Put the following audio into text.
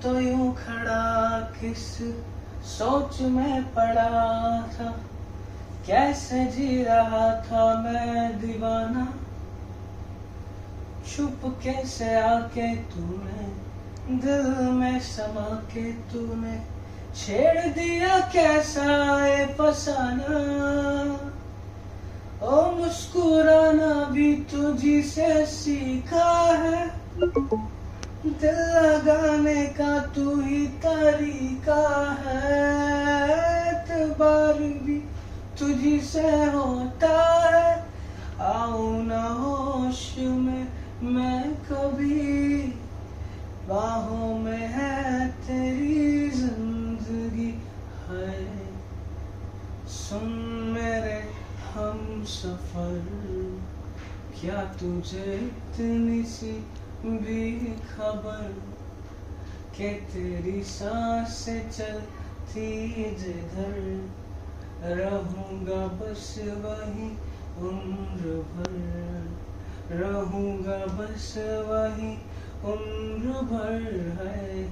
तो यूं खड़ा किस सोच में पड़ा था, कैसे जी रहा था मैं दीवाना। छुप कैसे आके तूने दिल में समा के तूने छेड़ दिया कैसा ये फसाना। ओ मुस्कुराना भी तुझी से सीखा है, दिल लगाने का तू ही तरीका है। एतबार भी तुझी से होता है, आऊं ना होश में मैं कभी, बाहों में है तेरी जिंदगी है। सुन मेरे हम सफर, क्या तुझे इतनी सी भी खबर के तेरी सांसें चलती जिधर, रहूंगा बस वही उम्र भर, रहूंगा बस वही उम्र भर है।